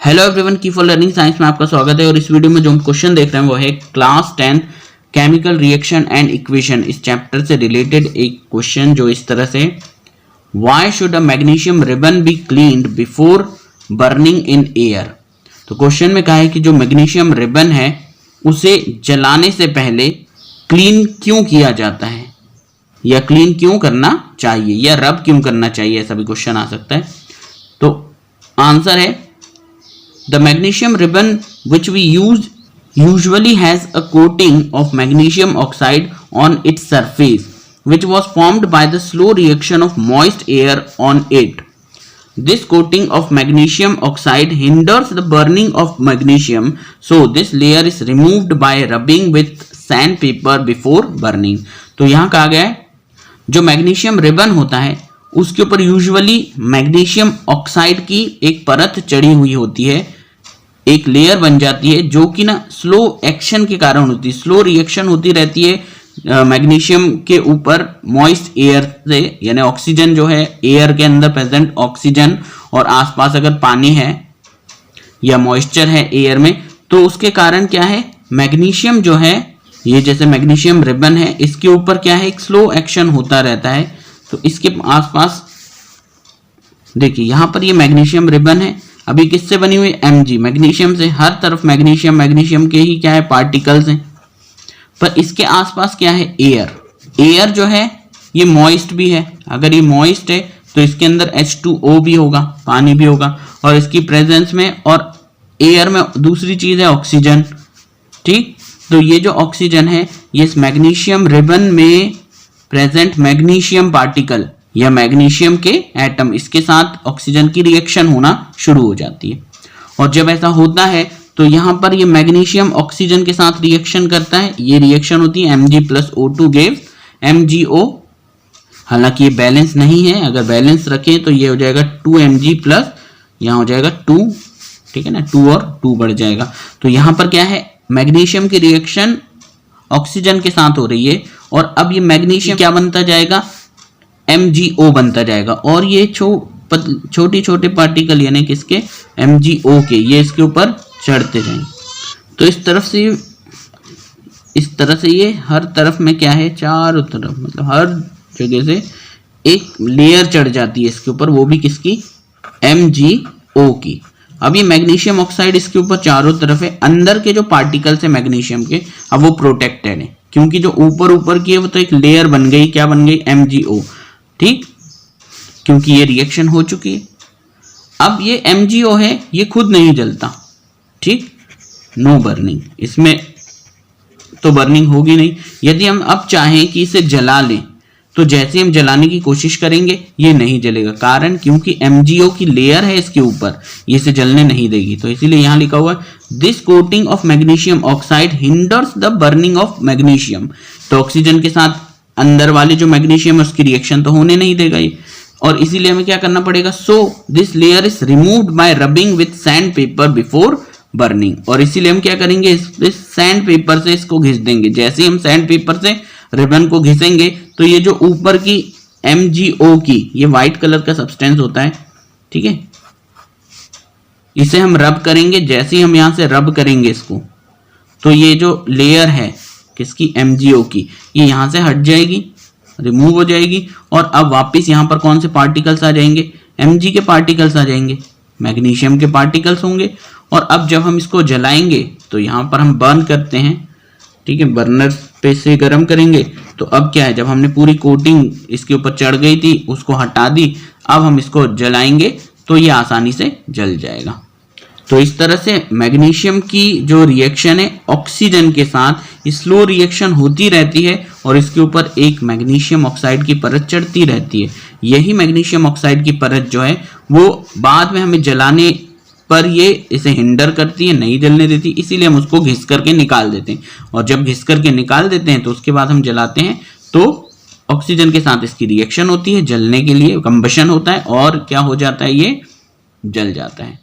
Hello everyone, की for learning science में आपका स्वागत है। और इस वीडियो में जो हम क्वेश्चन देख रहे हैं वो है class 10 chemical reaction and equation, इस चैप्टर से रिलेटेड एक क्वेश्चन जो इस तरह से, why should a magnesium ribbon be cleaned before burning in air. तो क्वेश्चन में कहा है कि जो मैग्नीशियम रिबन है उसे जलाने से पहले क्लीन क्यों किया जाता है, या क्लीन क्यों करना चाहिए, या रब क्यों करना चाहिए, ऐसा भी क्वेश्चन आ सकता है। तो आंसर है the magnesium ribbon which we use usually has a coating of magnesium oxide on its surface which was formed by the slow reaction of moist air on it. This coating of magnesium oxide hinders the burning of magnesium, so this layer is removed by rubbing with sandpaper before burning. तो यहाँ कहा गया है जो magnesium ribbon होता है उसके ऊपर यूजुअली मैग्नीशियम ऑक्साइड की एक परत चढ़ी हुई होती है, एक लेयर बन जाती है जो कि ना स्लो एक्शन के कारण होती है, स्लो रिएक्शन होती रहती है मैग्नीशियम के ऊपर मॉइस्ट एयर से, यानी ऑक्सीजन जो है एयर के अंदर प्रेजेंट ऑक्सीजन और आसपास अगर पानी है या मॉइस्चर है एयर में, तो उसके कारण क्या है मैग्नीशियम जो है, ये जैसे मैग्नीशियम रिबन है इसके ऊपर क्या है एक स्लो एक्शन होता रहता है। तो इसके आसपास देखिए यहां पर ये मैग्नीशियम रिबन है, अभी किससे बनी हुई Mg, मैग्नीशियम से, हर तरफ मैग्नीशियम, मैग्नीशियम के ही क्या है पार्टिकल्स हैं, पर इसके आसपास क्या है एयर। एयर जो है ये मॉइस्ट भी है, अगर ये मॉइस्ट है तो इसके अंदर H2O भी होगा, पानी भी होगा, और इसकी प्रेजेंस में और एयर में दूसरी चीज है ऑक्सीजन। ठीक, तो ये जो ऑक्सीजन है ये इस मैग्नीशियम रिबन में प्रेजेंट मैग्नीशियम पार्टिकल या मैग्नीशियम के एटम, इसके साथ ऑक्सीजन की रिएक्शन होना शुरू हो जाती है। और जब ऐसा होता है तो यहां पर ये मैग्नीशियम ऑक्सीजन के साथ रिएक्शन करता है, ये रिएक्शन होती है Mg+O2 गिव MgO। हालांकि ये बैलेंस नहीं है, अगर बैलेंस रखें तो ये हो जाएगा 2Mg+, यहाँ हो जाएगा 2, ठीक है ना, 2 और 2 बढ़ जाएगा। तो यहां पर क्या है मैग्नीशियम की रिएक्शन ऑक्सीजन के साथ हो रही है, और अब ये मैग्नीशियम क्या बनता जाएगा MgO बनता जाएगा, और ये छोटी छोटे पार्टिकल यानी किसके MgO के, ये इसके ऊपर चढ़ते जाएंगे। तो इस तरह से ये हर तरफ में क्या है, चारों तरफ मतलब हर जगह से एक लेयर चढ़ जाती है इसके ऊपर, वो भी किसकी MgO की। अब ये मैग्नीशियम ऑक्साइड इसके ऊपर चारों तरफ है, अंदर के जो पार्टिकल्स है मैग्नीशियम के अब वो प्रोटेक्टेड है, क्योंकि जो ऊपर की है वो तो एक लेयर बन गई, क्या बन गई MgO, ठीक, क्योंकि ये रिएक्शन हो चुकी है। अब ये MgO है ये खुद नहीं जलता, ठीक, नो बर्निंग, इसमें तो बर्निंग होगी नहीं। यदि हम अब चाहें कि इसे जला लें तो जैसे हम जलाने की कोशिश करेंगे ये नहीं जलेगा, कारण क्योंकि MgO की लेयर है इसके ऊपर, ये इसे जलने नहीं देगी। तो इसीलिए यहां लिखा हुआ है this coating of magnesium oxide hinders the burning of magnesium. तो ऑक्सीजन के साथ अंदर वाले जो मैग्नीशियम है उसकी रिएक्शन तो होने नहीं देगा ये, और इसीलिए हमें क्या करना पड़ेगा, so this layer is removed by rubbing with sand paper before burning. और इसीलिए हम क्या करेंगे, इस सैंड पेपर से इसको घिस देंगे। जैसे ही हम सैंड पेपर से रिबन को घिसेंगे तो ये जो ऊपर की MgO की, ये व्हाइट कलर का सब्सटेंस होता है, ठीक है, इसे हम रब करेंगे। जैसे ही हम यहां से रब करेंगे इसको, तो ये जो लेयर है किसकी MgO की, ये यहां से हट जाएगी, रिमूव हो जाएगी, और अब वापस यहां पर कौन से पार्टिकल्स आ जाएंगे, Mg के पार्टिकल्स आ जाएंगे, मैग्नीशियम के पार्टिकल्स होंगे। और अब जब हम इसको जलाएंगे तो यहां पर हम बर्न करते हैं, ठीक है, बर्नर पे से गर्म करेंगे। तो अब क्या है, जब हमने पूरी कोटिंग इसके ऊपर चढ़ गई थी उसको हटा दी, अब हम इसको जलाएंगे तो ये आसानी से जल जाएगा। तो इस तरह से मैग्नीशियम की जो रिएक्शन है ऑक्सीजन के साथ स्लो रिएक्शन होती रहती है, और इसके ऊपर एक मैग्नीशियम ऑक्साइड की परत चढ़ती रहती है। यही मैग्नीशियम ऑक्साइड की परत जो है वो बाद में हमें जलाने पर ये इसे हिंडर करती है, नहीं जलने देती, इसीलिए हम उसको घिस करके निकाल देते हैं। और जब घिस करके निकाल देते हैं तो उसके बाद हम जलाते हैं तो ऑक्सीजन के साथ इसकी रिएक्शन होती है, जलने के लिए कंबशन होता है, और क्या हो जाता है, ये जल जाता है।